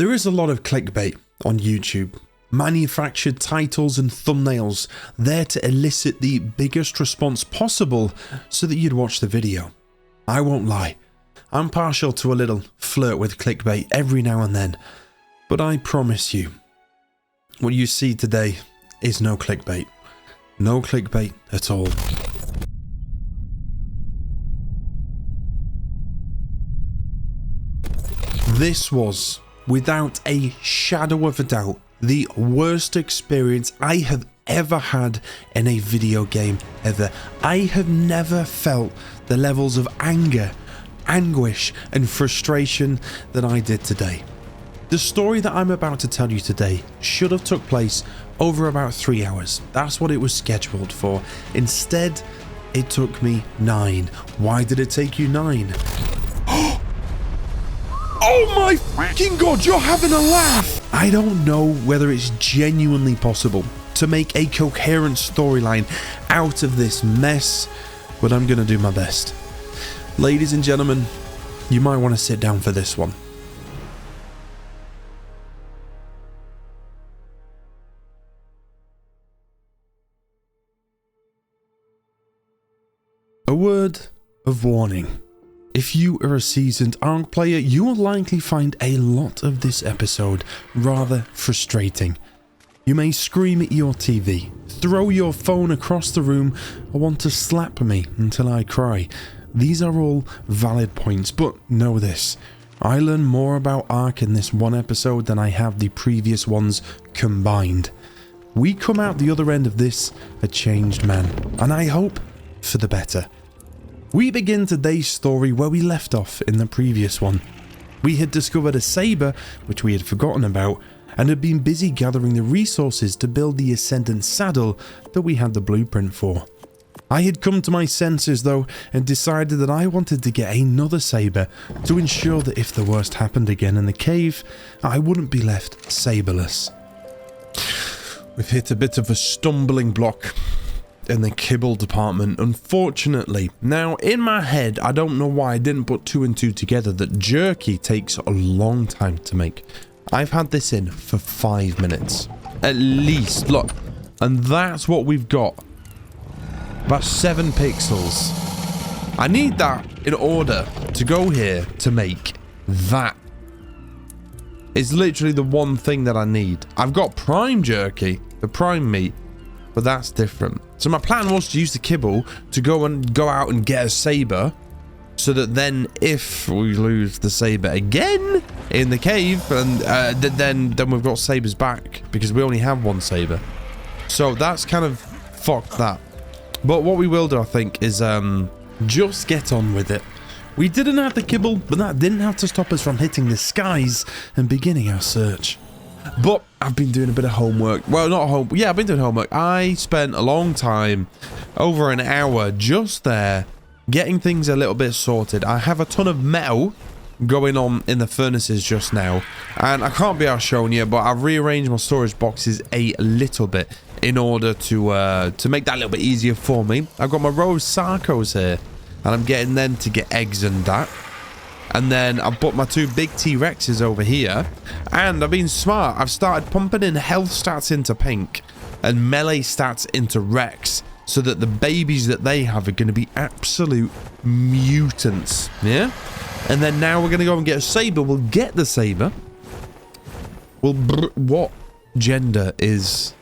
There is a lot of clickbait on YouTube. Manufactured titles and thumbnails there to elicit the biggest response possible so that you'd watch the video. I won't lie, I'm partial to a little flirt with clickbait every now and then, but I promise you, what you see today is no clickbait. No clickbait at all. This was, without a shadow of a doubt, the worst experience I have ever had in a video game ever. I have never felt the levels of anger, anguish and frustration that I did today. The story that I'm about to tell you today should have took place over about 3 hours. That's what it was scheduled for. Instead, it took me 9. Why did it take you 9? Oh my fucking god, you're having a laugh! I don't know whether it's genuinely possible to make a coherent storyline out of this mess, but I'm gonna do my best. Ladies and gentlemen, you might want to sit down for this one. A word of warning. If you are a seasoned Ark player, you will likely find a lot of this episode rather frustrating. You may scream at your TV, throw your phone across the room, or want to slap me until I cry. These are all valid points, but know this. I learn more about Ark in this one episode than I have the previous ones combined. We come out the other end of this a changed man, and I hope for the better. We begin today's story where we left off in the previous one. We had discovered a saber, which we had forgotten about, and had been busy gathering the resources to build the Ascendant saddle that we had the blueprint for. I had come to my senses though and decided that I wanted to get another saber to ensure that if the worst happened again in the cave, I wouldn't be left saberless. We've hit a bit of a stumbling block in the kibble department, unfortunately. Now, in my head, I don't know why I didn't put 2 and 2 together that jerky takes a long time to make. I've had this in for 5 minutes. At least, look. And that's what we've got. About 7 pixels. I need that in order to go here to make that. It's literally the one thing that I need. I've got prime jerky, the prime meat, but that's different. So my plan was to use the kibble to go out and get a saber, so that then if we lose the saber again in the cave, and then we've got sabers back because we only have 1 saber. So that's kind of fucked that. But what we will do, I think, is just get on with it. We didn't have the kibble, but that didn't have to stop us from hitting the skies and beginning our search. But I've been doing a bit of homework. Well, not homework. Yeah, I've been doing homework. I spent a long time, over an hour, just there, getting things a little bit sorted. I have a ton of metal going on in the furnaces just now, and I can't be out showing you, but I've rearranged my storage boxes a little bit in order to make that a little bit easier for me. I've got my rose sarcos here, and I'm getting them to get eggs and that. And then I've put my 2 big T-Rexes over here. And I've been smart. I've started pumping in health stats into pink and melee stats into Rex, so that the babies that they have are going to be absolute mutants. Yeah? And then now we're going to go and get a saber. We'll get the saber. What gender is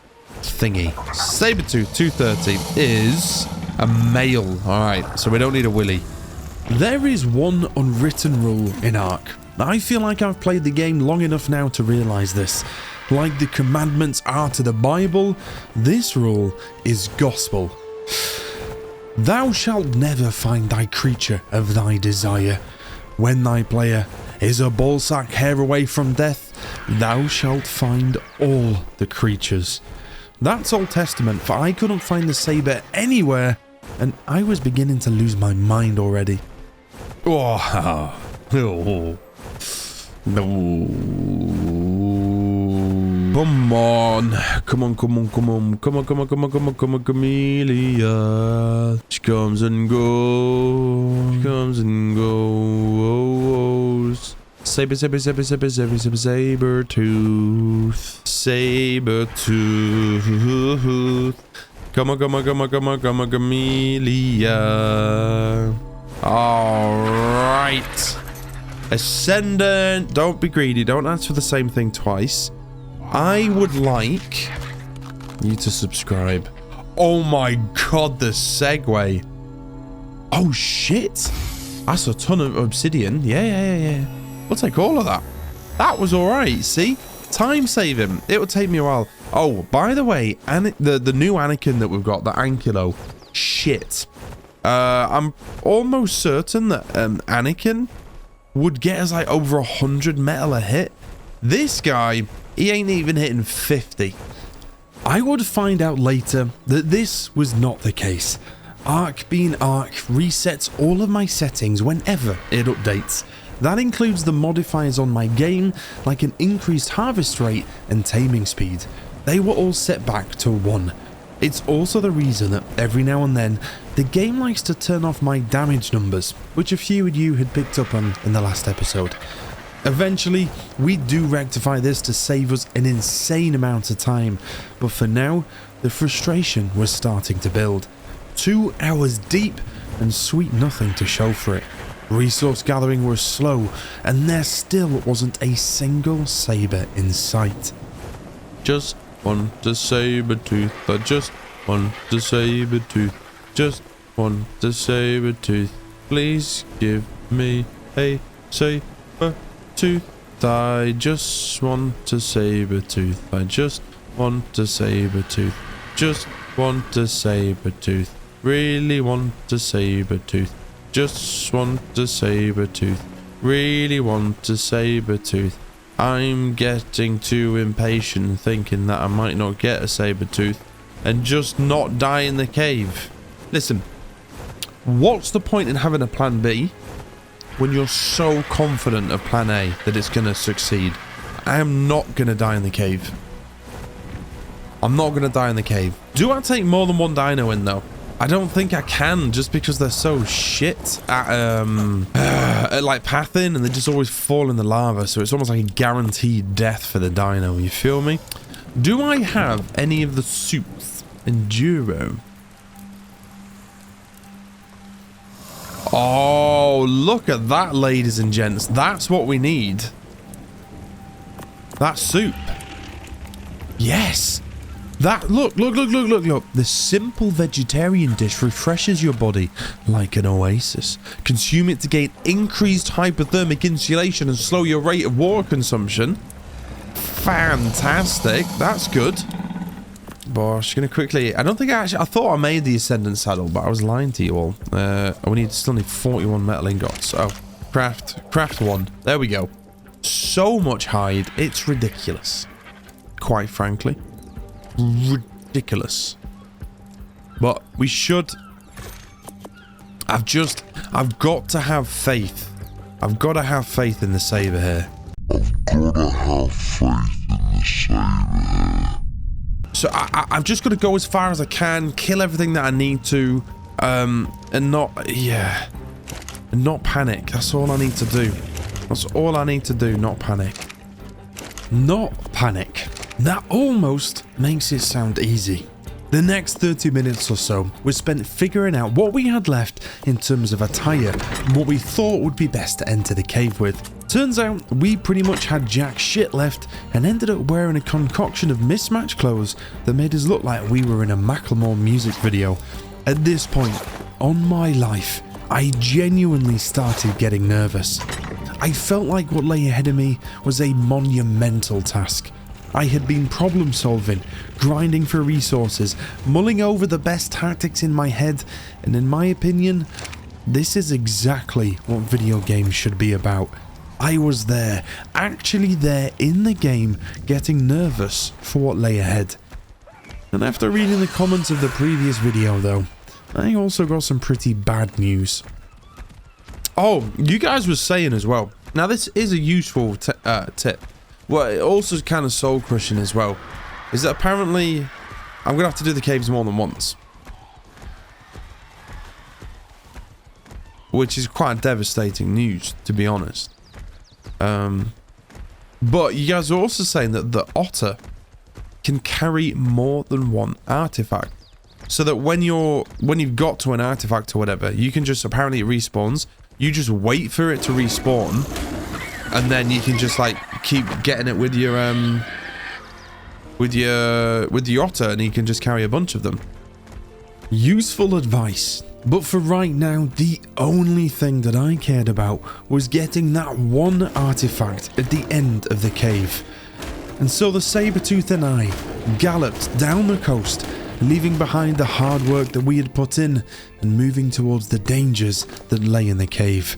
thingy? Sabertooth 230 is a male. Alright, so we don't need a willy. There is one unwritten rule in Ark. I feel like I've played the game long enough now to realise this. Like the commandments are to the Bible, this rule is gospel. Thou shalt never find thy creature of thy desire. When thy player is a ballsack hair away from death, thou shalt find all the creatures. That's Old Testament, for I couldn't find the saber anywhere, and I was beginning to lose my mind already. Oh, no. Come on. Come on, Camellia. She comes and goes. Saber tooth. Saber tooth. Come on, Gamelia. Alright. Ascendant. Don't be greedy. Don't ask for the same thing twice. I would like you to subscribe. Oh my god, the segue. Oh shit. That's a ton of obsidian. Yeah. We'll take all of that. That was alright, see? Time saving. It will take me a while. Oh, by the way, the new Anakin that we've got, the Ankylo. Shit. I'm almost certain that Anakin would get us like over 100 metal a hit. This guy, he ain't even hitting 50. I would find out later that this was not the case. Ark being Ark resets all of my settings whenever it updates. That includes the modifiers on my game, like an increased harvest rate and taming speed. They were all set back to 1. It's also the reason that every now and then, the game likes to turn off my damage numbers, which a few of you had picked up on in the last episode. Eventually, we do rectify this to save us an insane amount of time, but for now, the frustration was starting to build. 2 hours deep and sweet nothing to show for it. Resource gathering was slow, and there still wasn't a single saber in sight. Just want a saber tooth, I just want a saber tooth, just want a saber tooth. Please give me a saber tooth. I just want a saber tooth. I just want a saber tooth. Just want a saber tooth. Really want a saber tooth. Just want a saber tooth. Really want a saber tooth. I'm getting too impatient thinking that I might not get a saber tooth and just not die in the cave. Listen, what's the point in having a plan B when you're so confident of plan A that it's going to succeed? I am not going to die in the cave. I'm not going to die in the cave. Do I take more than one dino in though? I don't think I can, just because they're so shit at like pathing, and they just always fall in the lava, so it's almost like a guaranteed death for the dino, you feel me? Do I have any of the suits? Enduro. Oh, look at that, ladies and gents. That's what we need. That soup. Yes. That, look. The simple vegetarian dish refreshes your body like an oasis. Consume it to gain increased hypothermic insulation and slow your rate of water consumption. Fantastic. That's good. Bosh, gonna quickly... I don't think I thought I made the Ascendant saddle, but I was lying to you all. We still need 41 metal ingots. Oh, craft 1. There we go. So much hide. It's ridiculous. Quite frankly. Ridiculous. But we should... I've got to have faith. I've got to have faith in the saber here. So I've just got to go as far as I can, kill everything that I need to, and not panic. That's all I need to do. That's all I need to do, not panic. Not panic. That almost makes it sound easy. The next 30 minutes or so was spent figuring out what we had left in terms of attire and what we thought would be best to enter the cave with. Turns out we pretty much had jack shit left and ended up wearing a concoction of mismatched clothes that made us look like we were in a Macklemore music video. At this point, on my life, I genuinely started getting nervous. I felt like what lay ahead of me was a monumental task. I had been problem solving, grinding for resources, mulling over the best tactics in my head, and in my opinion, this is exactly what video games should be about. I was there, actually there in the game, getting nervous for what lay ahead. And after reading the comments of the previous video though, I also got some pretty bad news. Oh, you guys were saying as well, now this is a useful tip. Well, it also is kind of soul crushing as well, is that apparently I'm going to have to do the caves more than once. Which is quite devastating news, to be honest. But you guys are also saying that the otter can carry more than one artifact. So that when you've got to an artifact or whatever, you can just, apparently it respawns, you just wait for it to respawn, and then you can just like keep getting it with your with the otter, and you can just carry a bunch of them. Useful advice. But for right now, the only thing that I cared about was getting that one artifact at the end of the cave. And so the saber-tooth and I galloped down the coast, leaving behind the hard work that we had put in and moving towards the dangers that lay in the cave.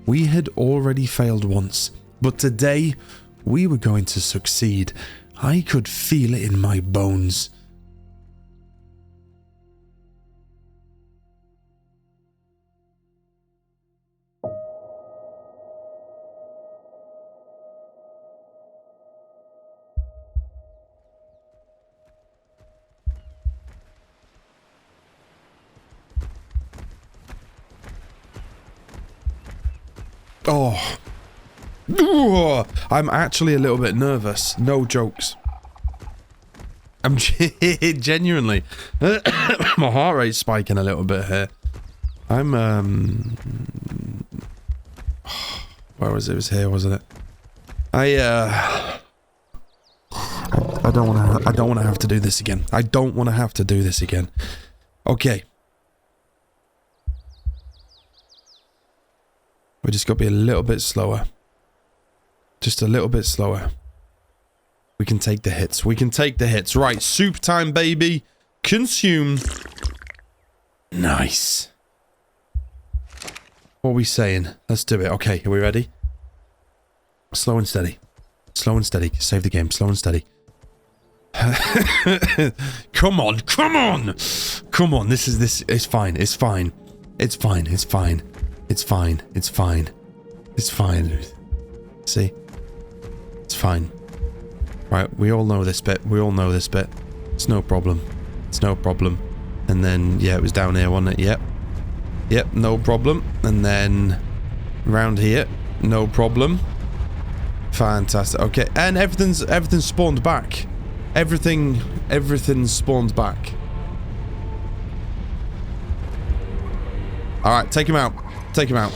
We had already failed once, but today we were going to succeed. I could feel it in my bones. Oh, I'm actually a little bit nervous. No jokes. I'm genuinely. My heart rate's spiking a little bit here. I'm where was it? It was here, wasn't it? I don't want to have to do this again. I don't want to have to do this again. Okay. We just got to be a little bit slower. Just a little bit slower. We can take the hits. We can take the hits. Right, soup time, baby. Consume. Nice. What are we saying? Let's do it. Okay, are we ready? Slow and steady. Slow and steady. Save the game. Slow and steady. Come on. Come on. Come on. This. It's fine. It's fine. It's fine. It's fine. It's fine. It's fine. It's fine. See? It's fine. Right, we all know this bit. We all know this bit. It's no problem. It's no problem. And then, yeah, it was down here, wasn't it? Yep. Yep, no problem. And then round here. No problem. Fantastic. Okay, and everything's spawned back. Everything's spawned back. Alright, take him out. Take him out.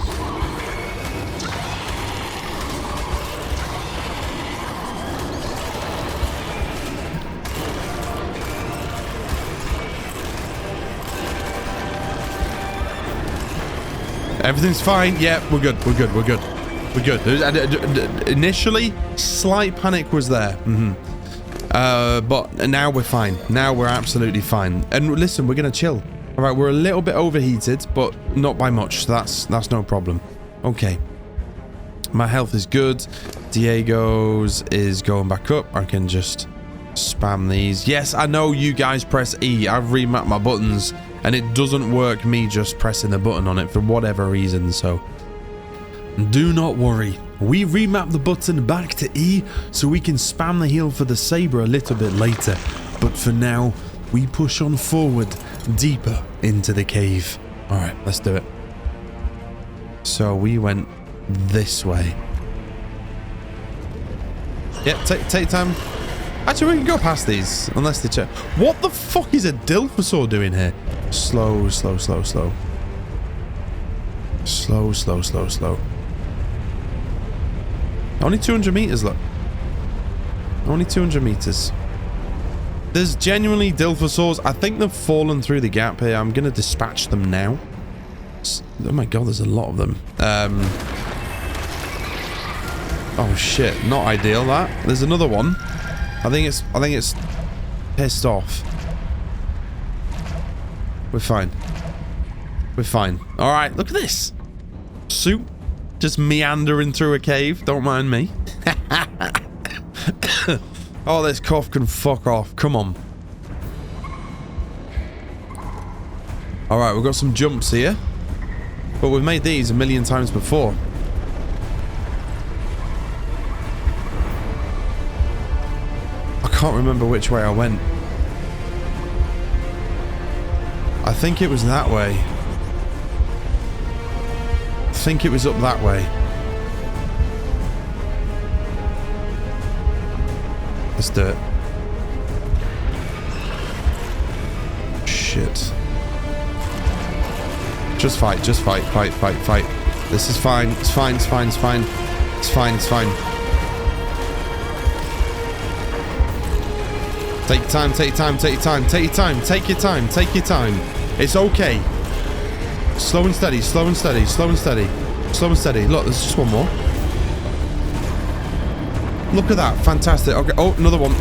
Everything's fine. Yeah, we're good. We're good. We're good. We're good. Initially, slight panic was there. But now we're fine. Now we're absolutely fine. And listen, we're going to chill. All right, we're a little bit overheated, but not by much. So that's no problem. Okay. My health is good. Diego's is going back up. I can just spam these. Yes, I know you guys press E. I've remapped my buttons, and it doesn't work me just pressing the button on it for whatever reason, so do not worry. We remap the button back to E so we can spam the heal for the saber a little bit later. But for now, we push on forward, deeper into the cave. Alright, let's do it. So we went this way. Yeah, take time. Actually, we can go past these, unless they check. What the fuck is a Dilphosaur doing here? Slow, slow, slow, slow. Slow, slow, slow, slow. Only 200 meters, look. Only 200 meters. There's genuinely Dilphosaurs. I think they've fallen through the gap here. I'm going to dispatch them now. Oh my god, there's a lot of them. Oh shit, not ideal that. There's another one. I think it's pissed off. We're fine. We're fine. Alright, look at this. Soup. Just meandering through a cave. Don't mind me. Oh, this cough can fuck off. Come on. Alright, we've got some jumps here. But we've made these a million times before. I can't remember which way I went. I think it was that way. I think it was up that way. Let's do it. Shit. Just fight. Fight. This is fine. It's fine. Take your time. It's okay. Slow and steady. Look, there's just one more. Look at that. Fantastic. Okay. Oh, another one.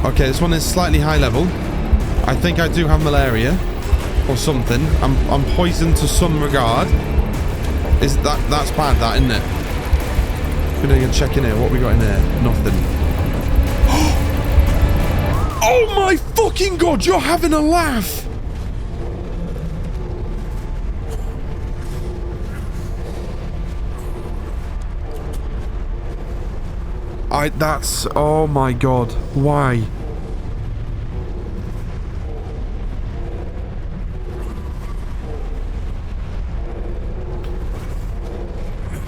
Okay, this one is slightly high level. I think I do have malaria or something. I'm poisoned to some regard. Is that's bad, that, isn't it? We're gonna check in here. What we got in here? Nothing. Oh my fucking god, you're having a laugh! Oh my god, why?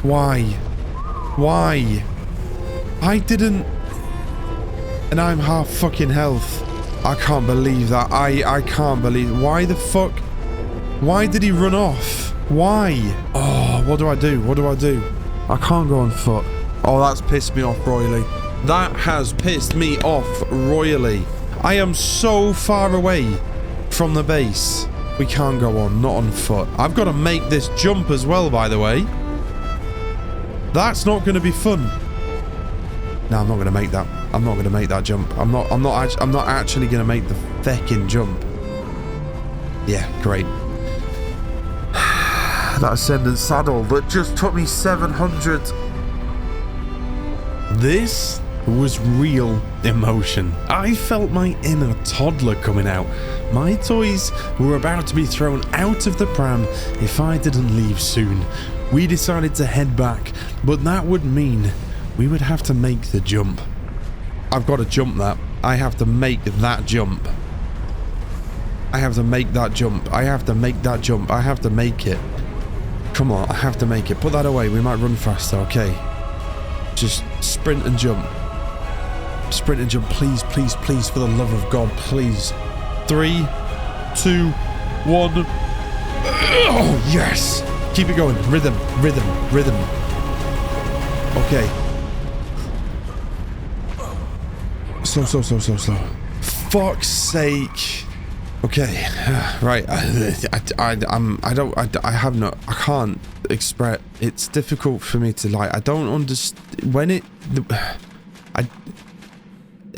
Why? I didn't... And I'm half fucking health. I can't believe that. I can't believe... Why the fuck? Why did he run off? Why? Oh, what do I do? I can't go on foot. Oh, that's pissed me off royally. That has pissed me off royally. I am so far away from the base. We can't go on, not on foot. I've got to make this jump as well, by the way. That's not going to be fun. No, I'm not going to make that. I'm not going to make that jump. I'm not actually going to make the feckin' jump. Yeah, great. That Ascendant saddle that just took me 700. This was real emotion. I felt my inner toddler coming out. My toys were about to be thrown out of the pram if I didn't leave soon. We decided to head back, but that would mean we would have to make the jump. I've got to jump that. I have to make that jump. I have to make that jump. I have to make that jump. I have to make it. Come on, I have to make it. Put that away. We might run faster, okay? Just sprint and jump. Sprint and jump, please, please, please, for the love of God, please. 3, 2, 1. Oh, yes! Keep it going. Rhythm. Okay. Slow. Fuck's sake. Okay. Right. I can't express. It's difficult for me to, like, I don't understand when it.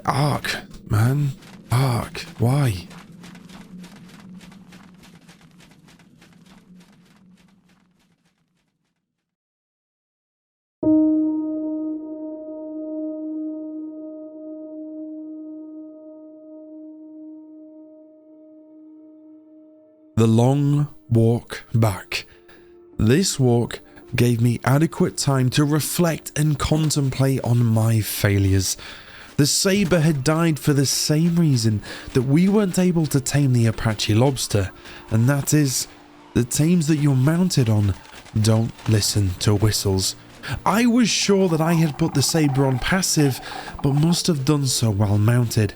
Ark, man. Ark. Why? The long walk back. This walk gave me adequate time to reflect and contemplate on my failures. The saber had died for the same reason that we weren't able to tame the Apache lobster, and that is, the tames that you're mounted on don't listen to whistles. I was sure that I had put the saber on passive, but must have done so while mounted.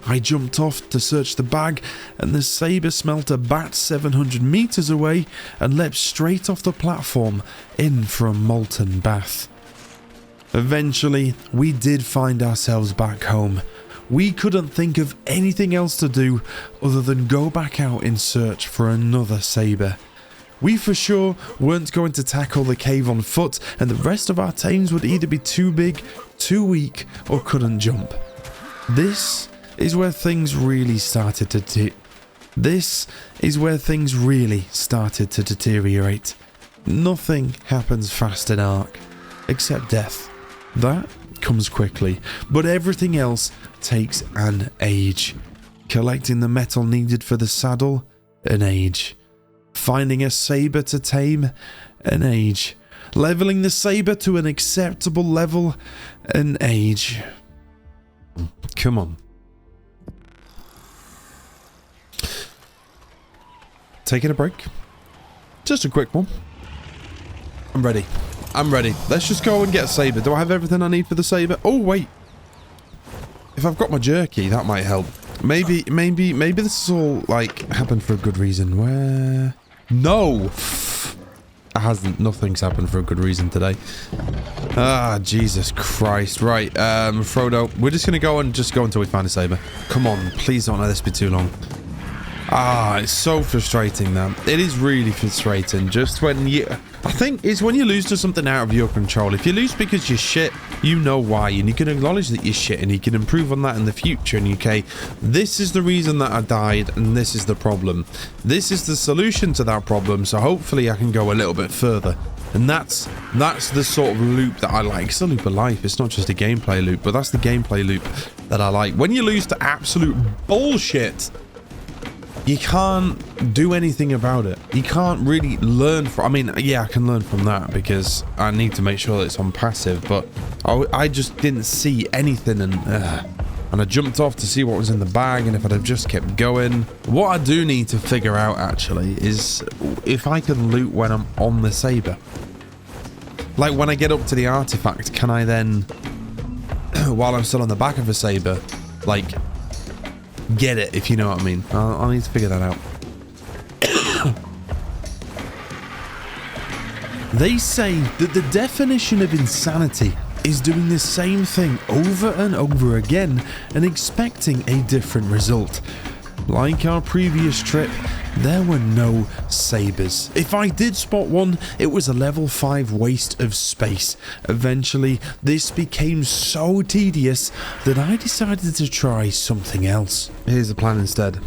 I jumped off to search the bag, and the saber smelt a bat 700 meters away and leapt straight off the platform in for a molten bath. Eventually, we did find ourselves back home. We couldn't think of anything else to do other than go back out in search for another saber. We for sure weren't going to tackle the cave on foot, and the rest of our tames would either be too big, too weak, or couldn't jump. This is where things really started to deteriorate. Nothing happens fast in Ark, except death. That comes quickly, but everything else takes an age. Collecting the metal needed for the saddle, an age. Finding a saber to tame, an age. Leveling the saber to an acceptable level, an age. Come on. Taking a break. Just a quick one. I'm ready. Let's just go and get a saber. Do I have everything I need for the saber? Oh, wait. If I've got my jerky, that might help. Maybe this is all, like, happened for a good reason. Where? No! It hasn't. Nothing's happened for a good reason today. Ah, Jesus Christ. Right, Frodo, we're just gonna go until we find a saber. Come on, please don't let this be too long. Ah, it's so frustrating, man. It is really frustrating. Just when you... I think it's when you lose to something out of your control. If you lose because you're shit, you know why, and you can acknowledge that you're shit, and you can improve on that in the future, and okay, this is the reason that I died, and this is the problem. This is the solution to that problem, so hopefully I can go a little bit further. And that's the sort of loop that I like. It's a loop of life. It's not just a gameplay loop, but that's the gameplay loop that I like. When you lose to absolute bullshit, you can't do anything about it. You can't really learn from... I mean, yeah, I can learn from that because I need to make sure that it's on passive, but I just didn't see anything, and I jumped off to see what was in the bag, and if I'd have just kept going... What I do need to figure out, actually, is if I can loot when I'm on the saber. Like, when I get up to the artifact, can I then, while I'm still on the back of a saber, like... get it, if you know what I mean. I'll need to figure that out. They say that the definition of insanity is doing the same thing over and over again and expecting a different result. Like our previous trip, there were no sabers. If I did spot one, it was a level 5 waste of space. Eventually, this became so tedious that I decided to try something else. Here's the plan instead.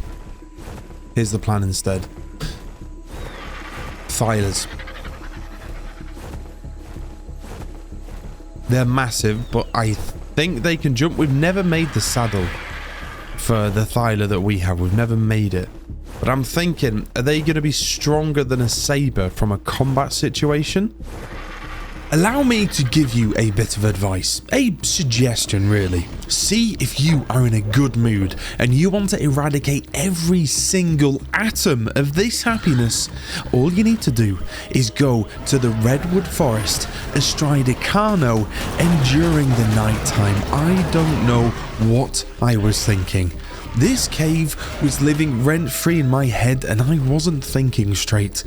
Thylers. They're massive, but I think they can jump. We've never made the saddle for the Thyler that we have. We've never made it. But I'm thinking, are they going to be stronger than a saber from a combat situation? Allow me to give you a bit of advice, a suggestion really. See if you are in a good mood and you want to eradicate every single atom of this happiness. All you need to do is go to the redwood forest, astride a Carno, and during the night time, I don't know what I was thinking. This cave was living rent-free in my head and I wasn't thinking straight.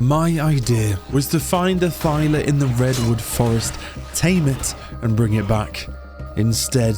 My idea was to find a Thyler in the redwood forest, tame it, and bring it back. Instead,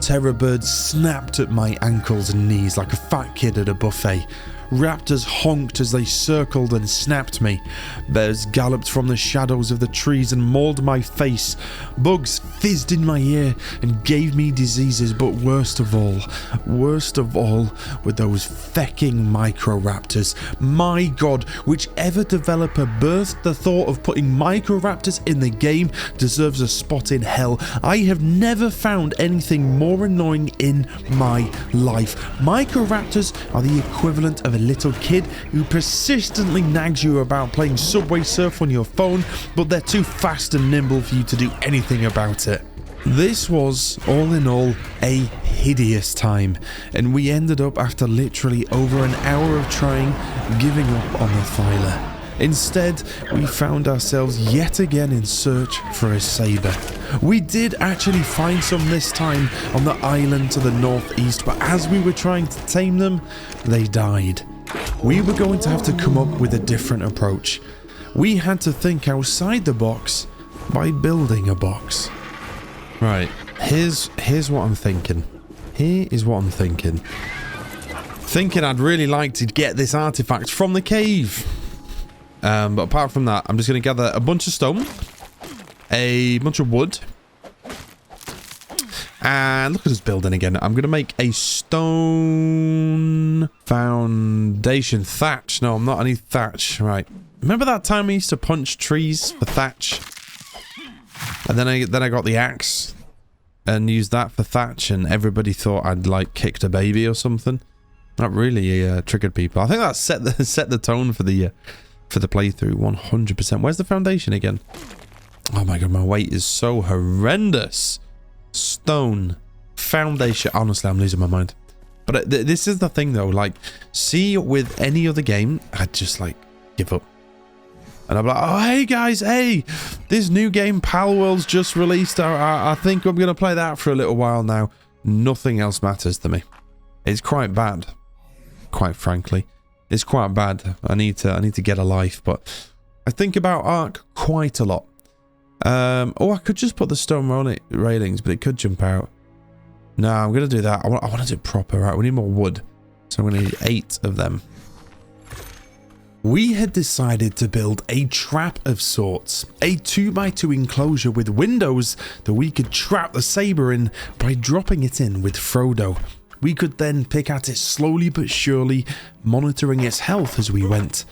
terror birds snapped at my ankles and knees like a fat kid at a buffet. Raptors honked as they circled and snapped me. Bears galloped from the shadows of the trees and mauled my face. Bugs fizzed in my ear and gave me diseases, but worst of all were those fecking microraptors. My god, whichever developer birthed the thought of putting microraptors in the game deserves a spot in hell. I have never found anything more annoying in my life. Microraptors are the equivalent of a little kid who persistently nags you about playing Subway Surf on your phone, but they're too fast and nimble for you to do anything about it. This was, all in all, a hideous time, and we ended up, after literally over an hour of trying, giving up on the Thyler. Instead, we found ourselves yet again in search for a saber. We did actually find some this time on the island to the northeast, but as we were trying to tame them, they died. We were going to have to come up with a different approach. We had to think outside the box by building a box. Right, here's what I'm thinking. Here is what I'm thinking. Thinking I'd really like to get this artifact from the cave. But apart from that, I'm just going to gather a bunch of stone, a bunch of wood, and look at this building again. I'm going to make a stone foundation thatch. No, I'm not. I need thatch. Right. Remember that time I used to punch trees for thatch? And then I got the axe and used that for thatch, and everybody thought I'd like kicked a baby or something. That really triggered people. I think that set the tone for the playthrough 100%. Where's the foundation again? Oh my god, my weight is so horrendous. Stone foundation. Honestly, I'm losing my mind. But this is the thing though, like, see, with any other game, I'd just like give up. And I'm like, oh hey guys, hey, this new game Palworld's just released. I think I'm gonna play that for a little while now. Nothing else matters to me. It's quite bad, quite frankly. It's quite bad. I need to get a life, but I think about Ark quite a lot. Oh, I could just put the stone railings, but it could jump out. No, I'm gonna do that. I want to do it proper, right? We need more wood, so I'm gonna need 8 of them. We had decided to build a trap of sorts, a 2x2 enclosure with windows that we could trap the saber in by dropping it in with Frodo. We could then pick at it slowly but surely, monitoring its health as we went.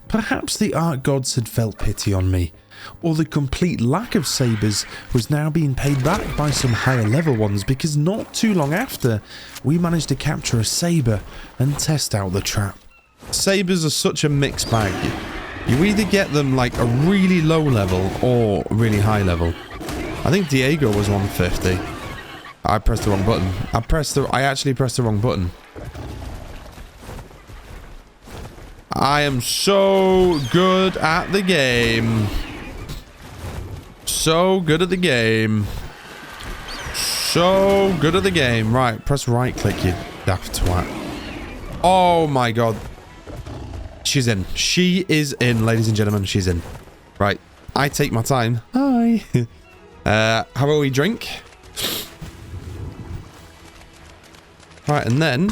Perhaps the Ark gods had felt pity on me, or the complete lack of sabers was now being paid back by some higher level ones, because not too long after, we managed to capture a saber and test out the trap. Sabers are such a mixed bag. You either get them like a really low level or really high level. I think Diego was 150. I pressed the wrong button. I actually pressed the wrong button. I am so good at the game. So good at the game. So good at the game. Right, press right click, you daft twat. Oh my god. She's in. She is in, ladies and gentlemen. She's in. Right. I take my time. Hi. How about we drink? Right, and then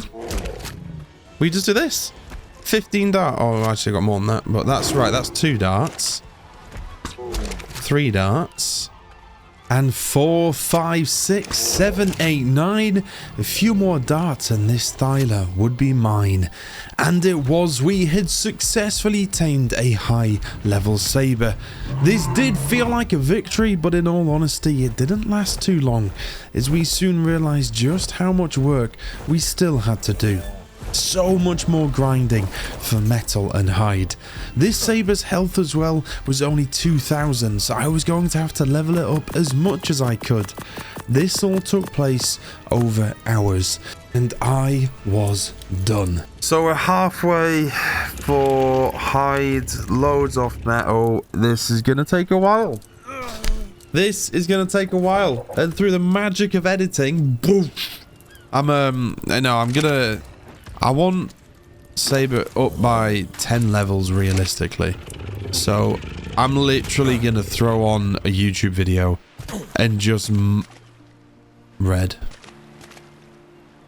we just do this. 15 darts. Oh, I actually got more than that, but that's right. That's 2 darts. 3 darts. And 4, 5, 6, 7, 8, 9. A few more darts and this Thyla would be mine. And it was. We had successfully tamed a high level saber. This did feel like a victory, but in all honesty it didn't last too long, as we soon realized just how much work we still had to do. So much more grinding for metal and hide. This saber's health as well was only 2,000, so I was going to have to level it up as much as I could. This all took place over hours, and I was done. So we're halfway for hide, loads of metal. This is gonna take a while. This is gonna take a while, and through the magic of editing, boom, I want saber up by 10 levels realistically. So I'm literally going to throw on a YouTube video and just red.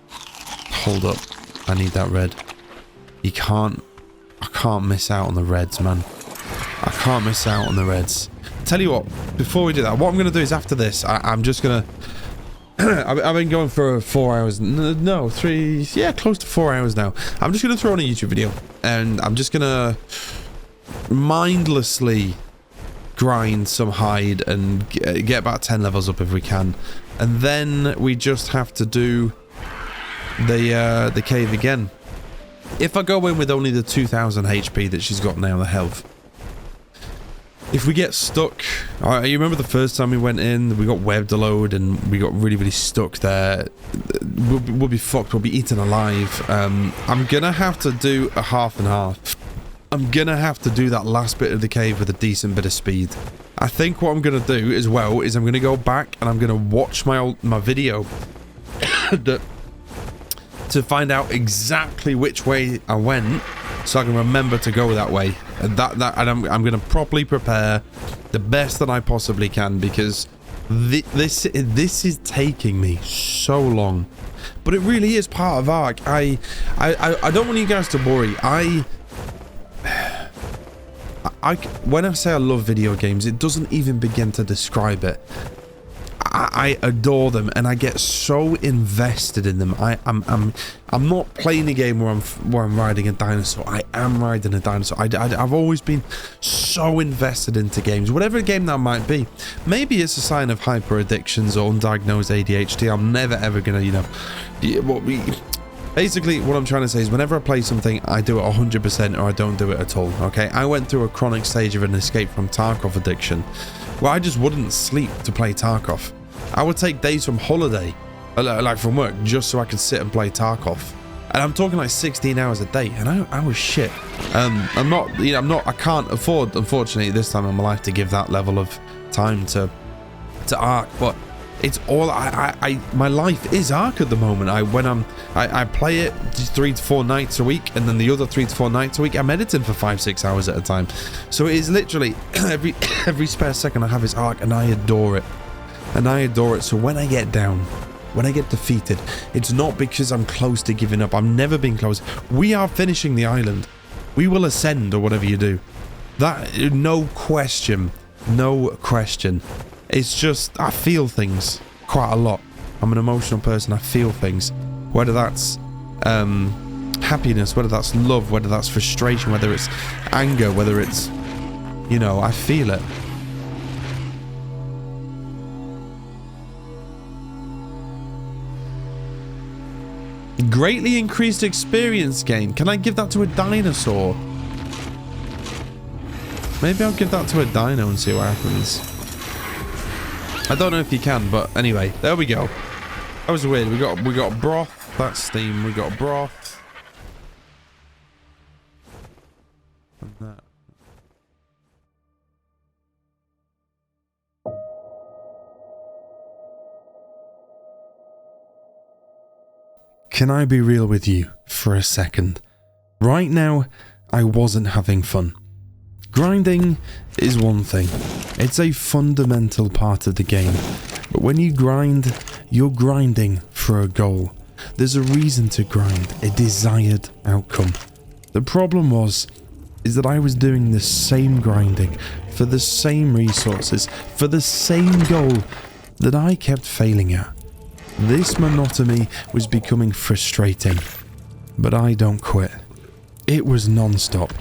Hold up. I need that red. I can't miss out on the reds, man. I can't miss out on the reds. Tell you what, before we do that, what I'm going to do is after this, I'm just going to I've been going for 4 hours. No, 3. Yeah, close to 4 hours now. I'm just going to throw on a YouTube video. And I'm just going to mindlessly grind some hide and get about 10 levels up if we can. And then we just have to do the cave again. If I go in with only the 2,000 HP that she's got now, the health. If we get stuck, you remember the first time we went in, we got webbed a load and we got really, really stuck there. We'll be fucked, we'll be eaten alive. I'm gonna have to do a half and half. I'm gonna have to do that last bit of the cave with a decent bit of speed. I think what I'm gonna do as well is I'm gonna go back and I'm gonna watch my video to find out exactly which way I went, so I can remember to go that way. And I'm going to properly prepare the best that I possibly can, because this is taking me so long, but it really is part of Ark. I don't want you guys to worry. When I say I love video games, it doesn't even begin to describe it. I adore them and I get so invested in them. I'm not playing a game where I'm riding a dinosaur. I am riding a dinosaur. I've always been so invested into games, whatever game that might be. Maybe it's a sign of hyper addictions or undiagnosed ADHD. I'm never ever gonna, basically what I'm trying to say is whenever I play something, I do it 100% or I don't do it at all. Okay, I went through a chronic stage of an escape from Tarkov addiction, where I just wouldn't sleep to play Tarkov. I would take days from holiday, like from work, just so I could sit and play Tarkov. And I'm talking like 16 hours a day, and I was shit. I can't afford, unfortunately, this time in my life to give that level of time to Ark, but It's all my life is Ark at the moment. I play it 3 to 4 nights a week, and then the other 3 to 4 nights a week I'm editing for 5-6 hours at a time. So it is literally every spare second I have is Ark, and I adore it. So when I get down, when I get defeated, it's not because I'm close to giving up. I've never been close. We are finishing the island. We will ascend, or whatever you do. That, no question. It's just, I feel things quite a lot. I'm an emotional person. I feel things. Whether that's happiness, whether that's love, whether that's frustration, whether it's anger, whether it's, you know, I feel it. Greatly increased experience gain. Can I give that to a dinosaur? Maybe I'll give that to a dino and see what happens. I don't know if you can, but anyway, there we go. That was weird. We got broth. That's steam. We got broth. And that. Can I be real with you for a second? Right now, I wasn't having fun. Grinding is one thing. It's a fundamental part of the game. But when you grind, you're grinding for a goal. There's a reason to grind, a desired outcome. The problem is that I was doing the same grinding for the same resources, for the same goal that I kept failing at. This monotony was becoming frustrating, but I don't quit. It was non-stop.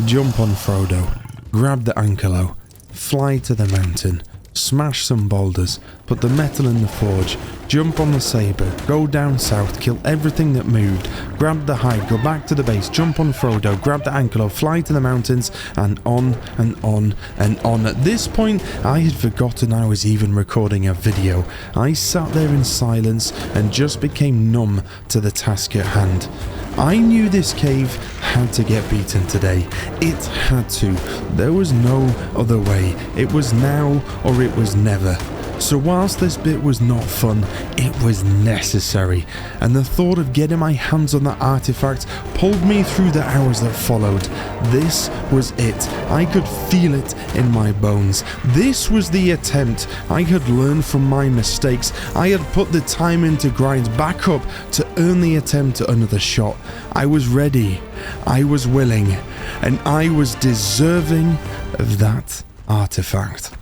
Jump on Frodo, grab the Ankylo, fly to the mountain, smash some boulders, put the metal in the forge, jump on the saber, go down south, kill everything that moved, grab the hide, go back to the base, jump on Frodo, grab the Ankylo, fly to the mountains, and on and on and on. At this point, I had forgotten I was even recording a video. I sat there in silence and just became numb to the task at hand. I knew this cave had to get beaten today. It had to. There was no other way. It was now or it was never. So whilst this bit was not fun, it was necessary, and the thought of getting my hands on that artifact pulled me through the hours that followed. This was it. I could feel it in my bones. This was the attempt. I had learned from my mistakes. I had put the time in to grind back up to earn the attempt at another shot. I was ready. I was willing, and I was deserving of that artifact.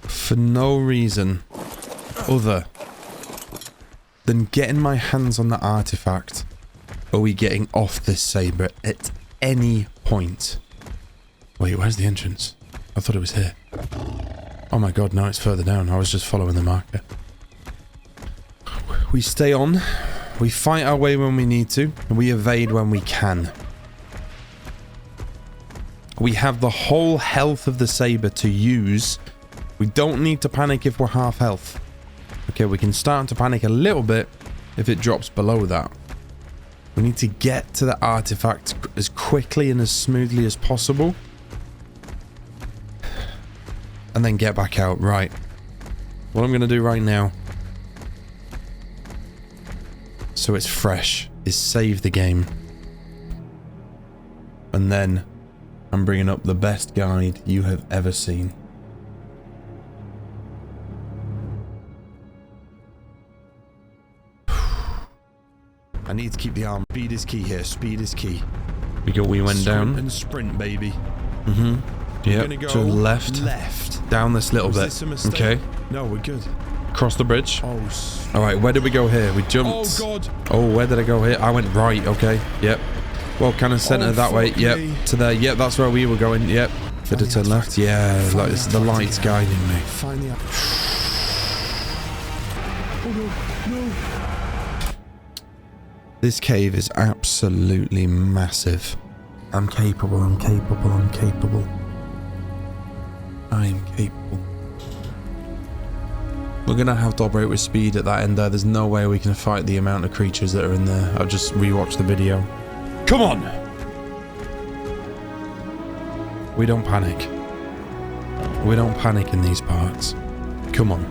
For no reason other than getting my hands on the artifact, are we getting off this saber at any point. Wait, where's the entrance? I thought it was here. Oh my god, now it's further down. I was just following the marker. We stay on, we fight our way when we need to, and we evade when we can. We have the whole health of the saber to use. We don't need to panic if we're half health. Okay, we can start to panic a little bit if it drops below that. We need to get to the artifact as quickly and as smoothly as possible. And then get back out. Right. What I'm going to do right now, so it's fresh, is save the game. And then I'm bringing up the best guide you have ever seen. I need to keep the arm. Speed is key here. Speed is key. We went down and sprint, baby. Yep. Go to the left. Down this little bit. Okay. No, we're good. Cross the bridge. Oh. All right. Where did we go here? We jumped. Oh god. Oh, where did I go here? I went right. Okay. Yep. Well, kind of center that way. Yep. To there. Yep. That's where we were going. Yep. Did it turn left? Yeah. Like this, the light's guiding me. Find the. Oh no! No. This cave is absolutely massive. I'm capable, I'm capable, I'm capable. I am capable. We're gonna have to operate with speed at that end there. There's no way we can fight the amount of creatures that are in there. I've just rewatched the video. Come on! We don't panic. We don't panic in these parts. Come on.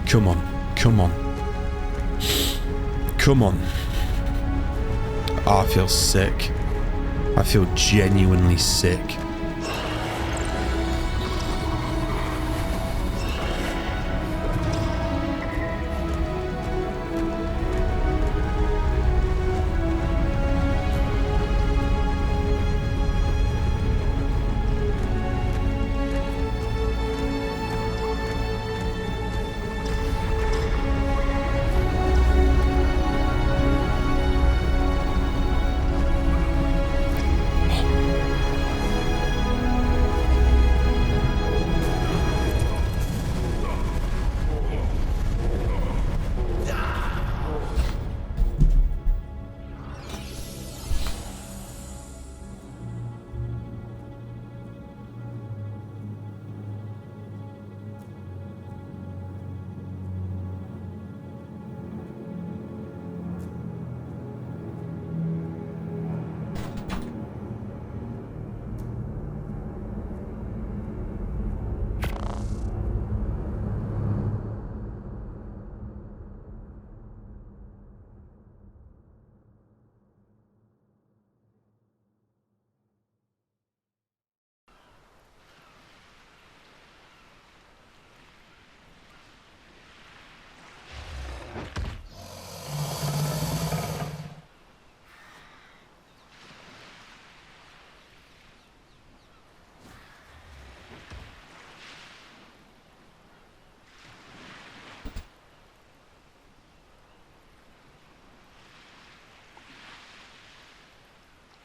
Come on. Come on. Come on. Oh, I feel sick. I feel genuinely sick.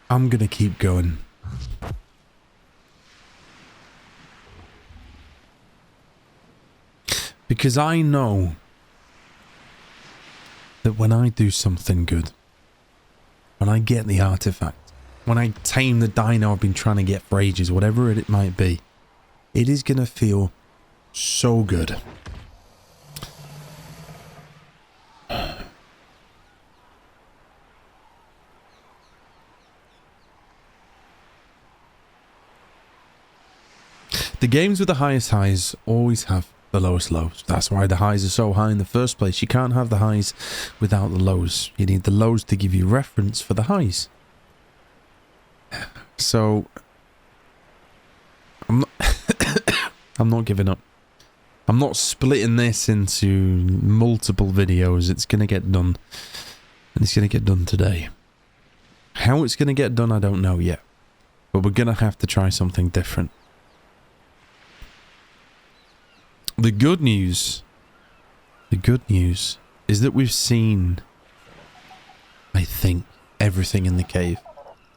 I'm gonna keep going. Because I know that when I do something good, when I get the artifact, when I tame the dino I've been trying to get for ages, whatever it might be, it is gonna feel so good. The games with the highest highs always have the lowest lows. That's why the highs are so high in the first place. You can't have the highs without the lows. You need the lows to give you reference for the highs. So, I'm not giving up. I'm not splitting this into multiple videos. It's going to get done. And it's going to get done today. How it's going to get done, I don't know yet. But we're going to have to try something different. The good news is that we've seen, I think, everything in the cave.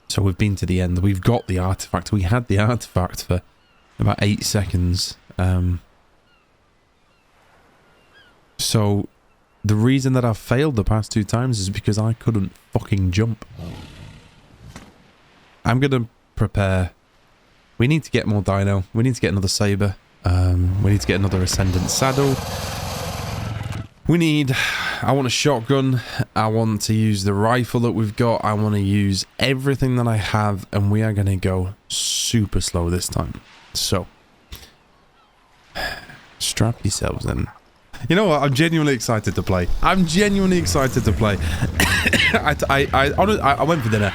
So we've been to the end. We've got the artifact. We had the artifact for about 8 seconds. So the reason that I've failed the past 2 times is because I couldn't fucking jump. I'm going to prepare. We need to get more dino. We need to get another saber. We need to get another Ascendant saddle. I want a shotgun. I want to use the rifle that we've got. I want to use everything that I have, and we are going to go super slow this time. So, strap yourselves in. You know what? I'm genuinely excited to play. I'm genuinely excited to play. I went for dinner.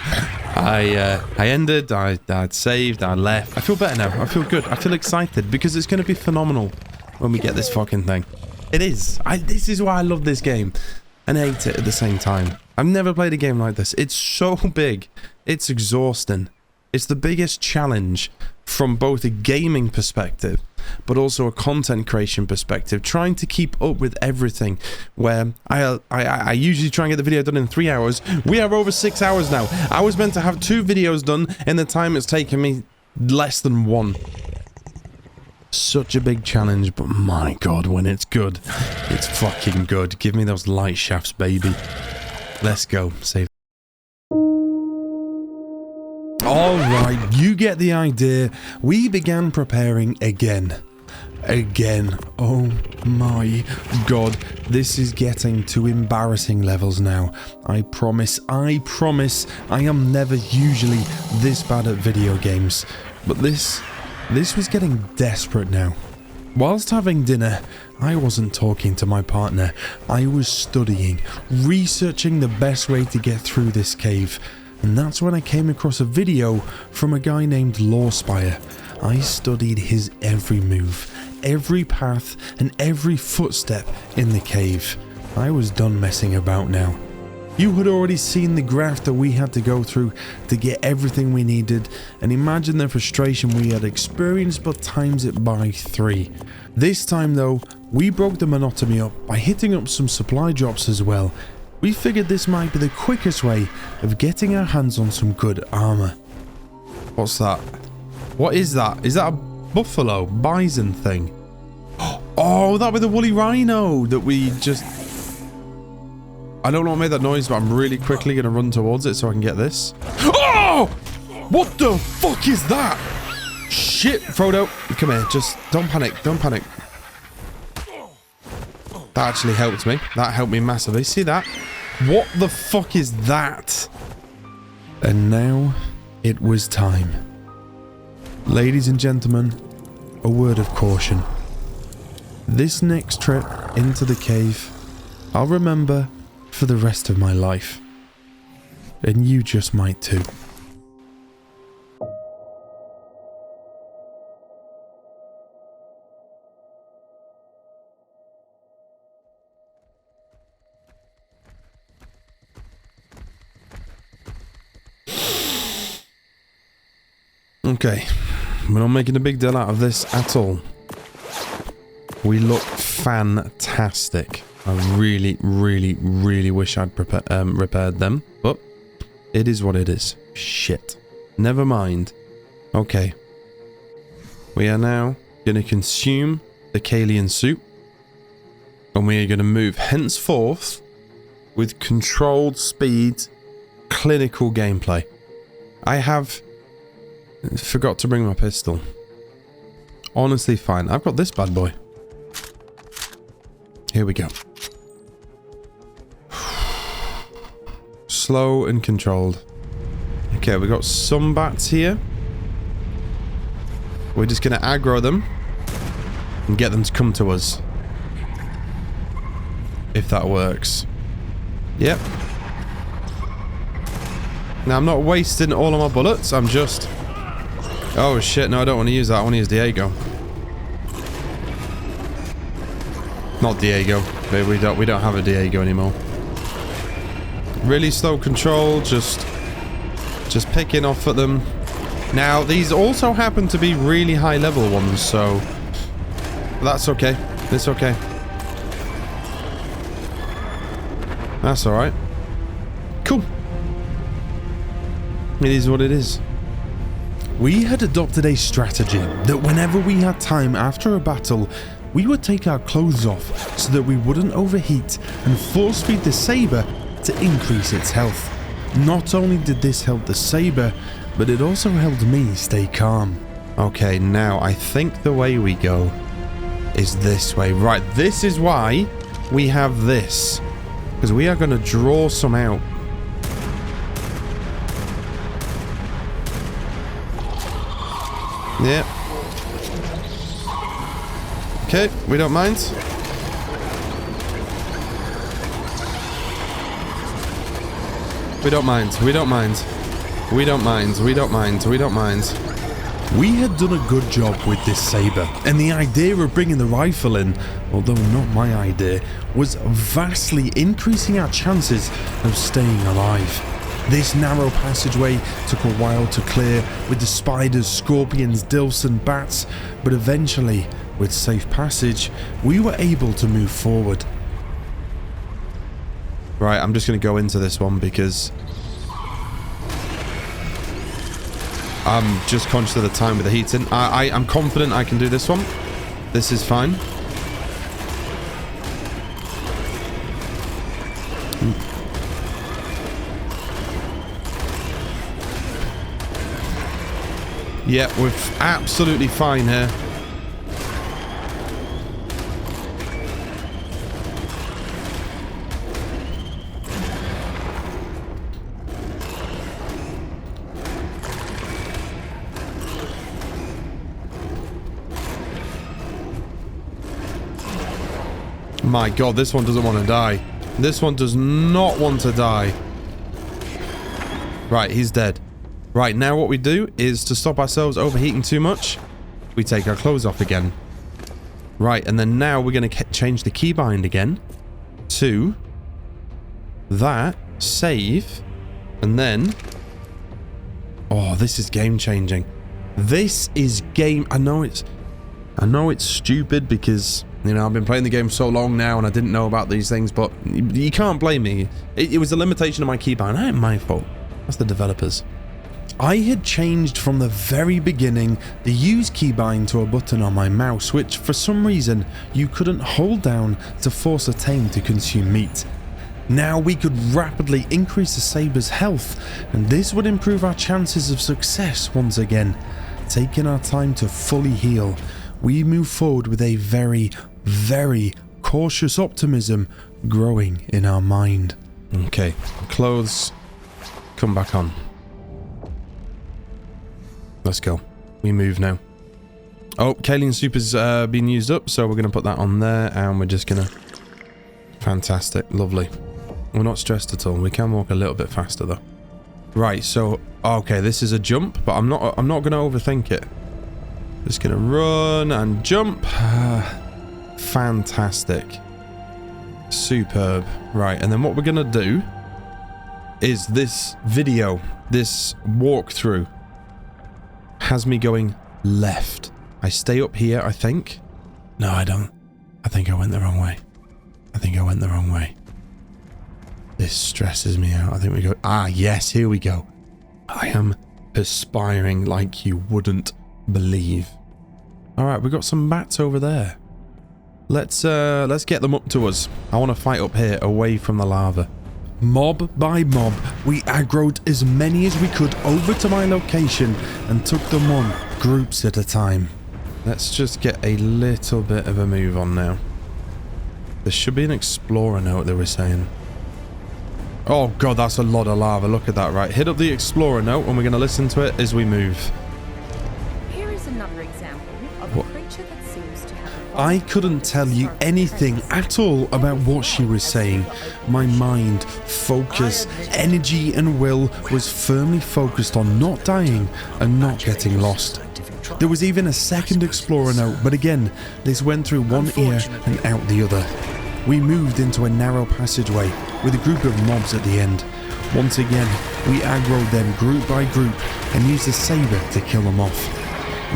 I ended, I'd saved, I left. I feel better now. I feel good. I feel excited because it's going to be phenomenal when we get this fucking thing. It is. This is why I love this game and hate it at the same time. I've never played a game like this. It's so big. It's exhausting. It's the biggest challenge from both a gaming perspective, but also a content creation perspective, trying to keep up with everything, where I usually try and get the video done in 3 hours. We are over 6 hours now. I was meant to have 2 videos done in the time it's taken me less than 1. Such a big challenge, but my god, when it's good, it's fucking good. Give me those light shafts, baby. Let's go. Save. Alright, you get the idea. We began preparing again. Oh my god. This is getting to embarrassing levels now. I promise. I am never usually this bad at video games. But this This was getting desperate now. Whilst having dinner, I wasn't talking to my partner. I was studying, researching the best way to get through this cave. And that's when I came across a video from a guy named Lawspire. I studied his every move, every path, and every footstep in the cave. I was done messing about now. You had already seen the graph that we had to go through to get everything we needed, and imagine the frustration we had experienced, but times it by 3. This time though, we broke the monotony up by hitting up some supply drops as well. We figured this might be the quickest way of getting our hands on some good armor. What's that? What is that? Is that a buffalo bison thing? Oh, that with the woolly rhino that we just... I don't know what made that noise, but I'm really quickly going to run towards it so I can get this. Oh! What the fuck is that? Shit, Frodo. Come here, just don't panic, don't panic. That actually helped me. That helped me massively. See that? What the fuck is that? And now it was time. Ladies and gentlemen, a word of caution. This next trip into the cave, I'll remember for the rest of my life. And you just might too. Okay, we're not making a big deal out of this at all. We look fantastic. I really, really, really wish I'd repaired them, but it is what it is. Shit. Never mind. Okay. We are now going to consume the Kalian soup, and we are going to move henceforth with controlled speed, clinical gameplay. I have forgot to bring my pistol. Honestly, fine. I've got this bad boy. Here we go. Slow and controlled. Okay, we got some bats here. We're just going to aggro them and get them to come to us. If that works. Yep. Now, I'm not wasting all of my bullets. I'm just... Oh shit, no, I don't want to use that. I want to use Diego. Not Diego. We don't have a Diego anymore. Really slow control, just picking off at them. Now, these also happen to be really high level ones, so that's okay. It's okay. That's alright. Cool. It is what it is. We had adopted a strategy that whenever we had time after a battle, we would take our clothes off so that we wouldn't overheat and force feed the saber to increase its health. Not only did this help the saber, but it also helped me stay calm. Okay, now I think the way we go is this way. Right, this is why we have this, because we are going to draw some out. Yeah. Okay, we don't mind. We don't mind. We don't mind. We don't mind. We don't mind. We don't mind. We had done a good job with this saber, and the idea of bringing the rifle in, although not my idea, was vastly increasing our chances of staying alive. This narrow passageway took a while to clear with the spiders, scorpions, dilfs and bats, but eventually, with safe passage, we were able to move forward. Right, I'm just going to go into this one because I'm just conscious of the time with the heating. I'm confident I can do this one. This is fine. Yeah, we're absolutely fine here. My god, this one doesn't want to die. This one does not want to die. Right, he's dead. Right, now what we do is to stop ourselves overheating too much, we take our clothes off again. Right, and then now we're going to change the keybind again to that, save, and then... Oh, this is game changing. This is game... I know it's stupid because, you know, I've been playing the game so long now and I didn't know about these things, but you can't blame me. It was a limitation of my keybind. It ain't my fault. That's the developers. I had changed from the very beginning the use keybind to a button on my mouse, which for some reason you couldn't hold down to force a tame to consume meat. Now we could rapidly increase the saber's health, and this would improve our chances of success once again. Taking our time to fully heal, we move forward with a very, very cautious optimism growing in our mind. Okay, clothes come back on. Let's go. We move now. Oh, Kalian Super's been used up, so we're going to put that on there, and we're just going to... Fantastic. Lovely. We're not stressed at all. We can walk a little bit faster, though. Right, so... Okay, this is a jump, but I'm not going to overthink it. Just going to run and jump. Fantastic. Superb. Right, and then what we're going to do is this video, this walkthrough, has me going left. I stay up here, I think. No, I don't. I think I went the wrong way. I think I went the wrong way. This stresses me out. I think we go... Ah, yes, here we go. I am perspiring like you wouldn't believe. Alright, we've got some bats over there. Let's get them up to us. I want to fight up here, away from the lava. Mob by mob, we aggroed as many as we could over to my location and took them on, groups at a time. Let's just get a little bit of a move on now. There should be an explorer note they were saying. Oh god, that's a lot of lava, look at that. Right, hit up the explorer note and we're going to listen to it as we move. Here is another example of a creature that seems to have... I couldn't tell you anything at all about what she was saying. My mind, focus, energy and will was firmly focused on not dying and not getting lost. There was even a second explorer note, but again, this went through one ear and out the other. We moved into a narrow passageway with a group of mobs at the end. Once again, we aggroed them group by group and used a saber to kill them off.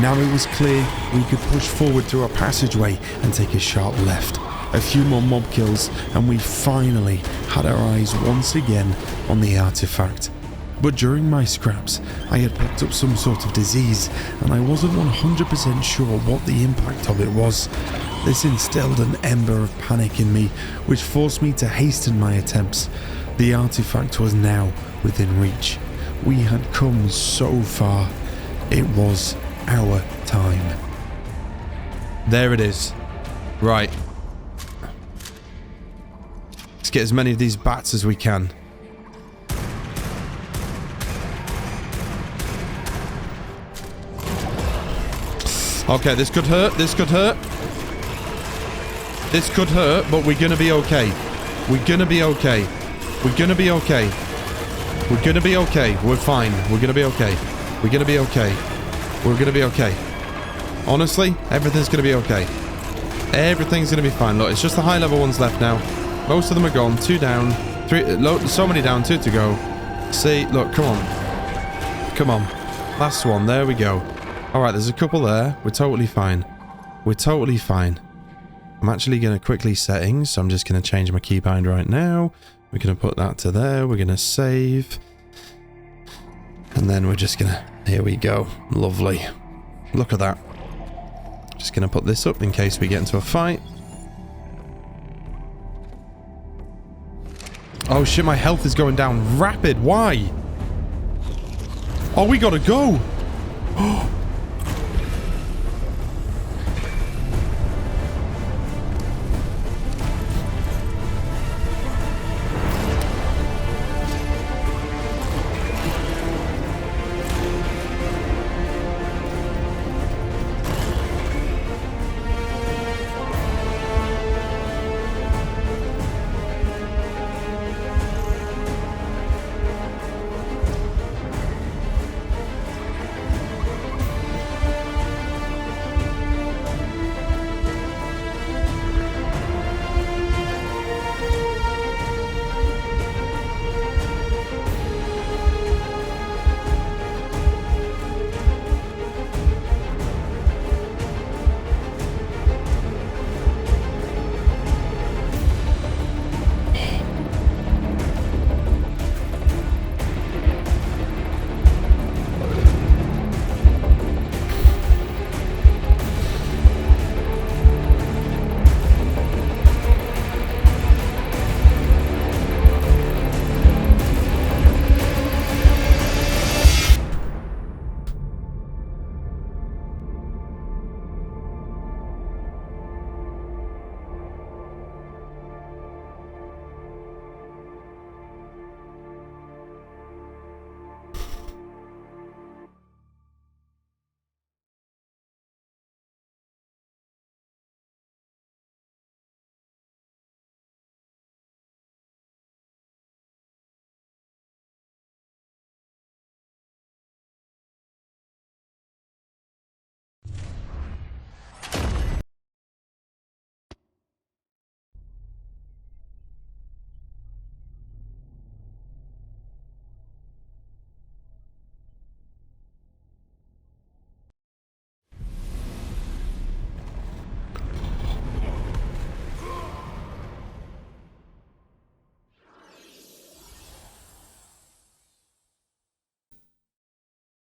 Now it was clear we could push forward through a passageway and take a sharp left. A few more mob kills and we finally had our eyes once again on the artifact. But during my scraps, I had picked up some sort of disease and I wasn't 100% sure what the impact of it was. This instilled an ember of panic in me, which forced me to hasten my attempts. The artifact was now within reach. We had come so far. It was our time. There it is. Right. Let's get as many of these bats as we can. Okay, this could hurt. This could hurt. This could hurt, but we're gonna be okay. We're gonna be okay. We're gonna be okay. We're gonna be okay. We're fine. We're gonna be okay. We're gonna be okay. We're gonna be okay. Honestly, everything's gonna be okay. Everything's gonna be fine. Look, it's just the high level ones left now. Most of them are gone. 2 down. 3. So many down. 2 to go. See, look, come on. Come on. Last one. There we go. Alright, there's a couple there. We're totally fine. We're totally fine. I'm actually going to quickly settings, so I'm just going to change my keybind right now. We're going to put that to there. We're going to save. And then we're just going to... Here we go. Lovely. Look at that. Just going to put this up in case we get into a fight. Oh shit, my health is going down rapid. Why? Oh, we got to go. Oh.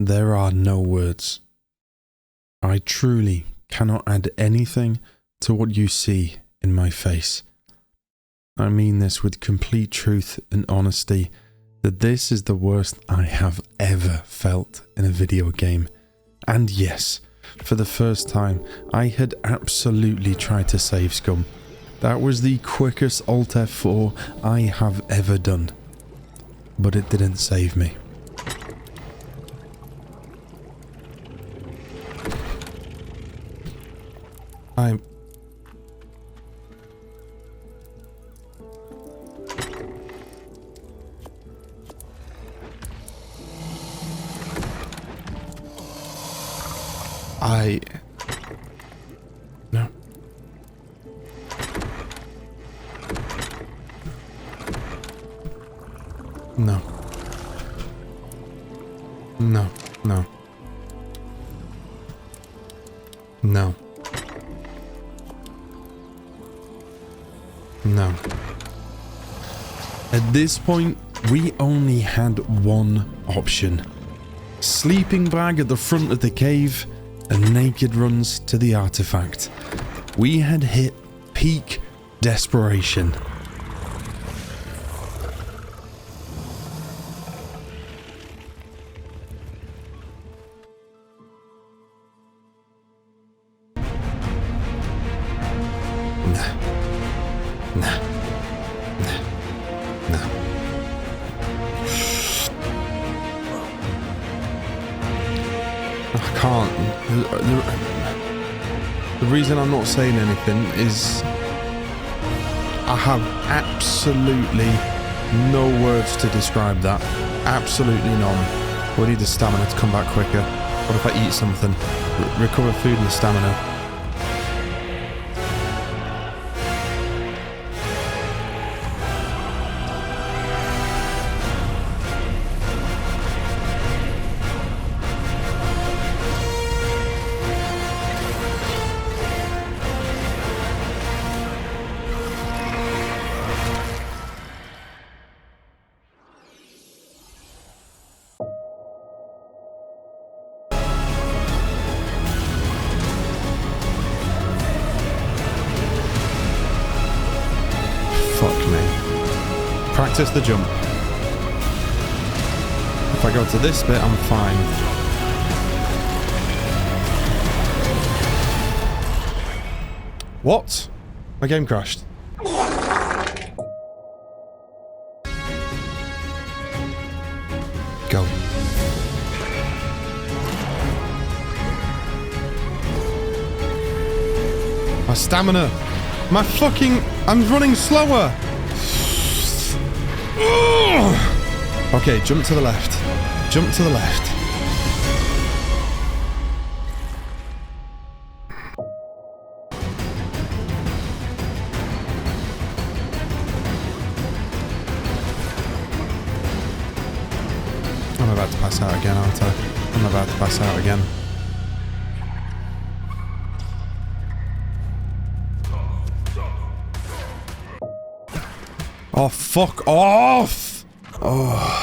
There are no words. I truly cannot add anything to what you see in my face. I mean this with complete truth and honesty, that this is the worst I have ever felt in a video game. And yes, for the first time, I had absolutely tried to save Scum. That was the quickest Alt F4 I have ever done. But it didn't save me. No. No. No. No. No. No. At this point, we only had one option. Sleeping bag at the front of the cave and naked runs to the artifact. We had hit peak desperation. The reason I'm not saying anything is I have absolutely no words to describe that. Absolutely none. We need the stamina to come back quicker. What if I eat something? Recover food and stamina. Practice the jump. If I go to this bit, I'm fine. What? My game crashed. Go. My stamina. My fucking... I'm running slower. Okay, jump to the left. Jump to the left. I'm about to pass out again, aren't I? I'm about to pass out again. Oh, fuck off! Oh.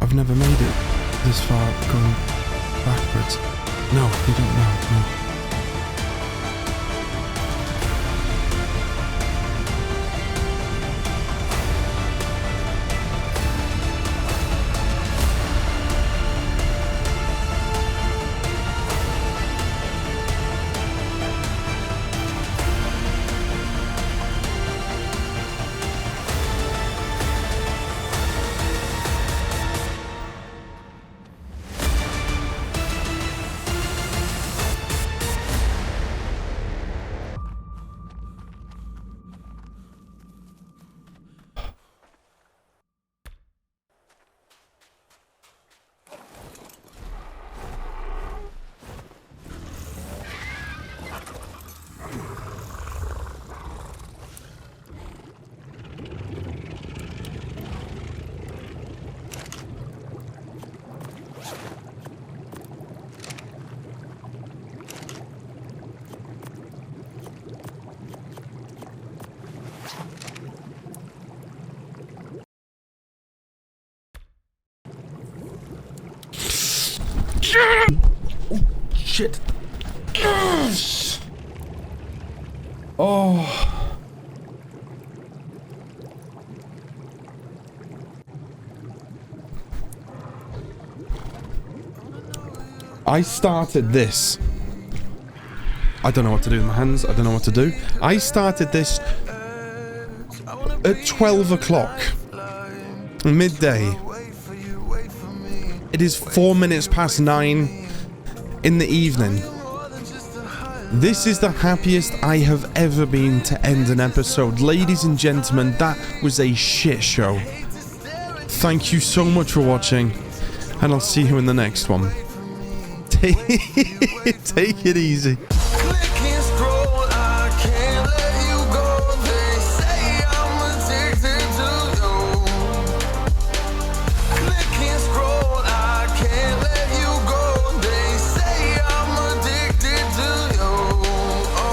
I've never made it this far going backwards. No, you don't know. No. Oh, shit. Oh. I started this. I don't know what to do with my hands. I don't know what to do. I started this at 12 o'clock. Midday. It is 4 minutes past 9 in the evening. This is the happiest I have ever been to end an episode. Ladies and gentlemen, that was a shit show. Thank you so much for watching, and I'll see you in the next one. Take it easy.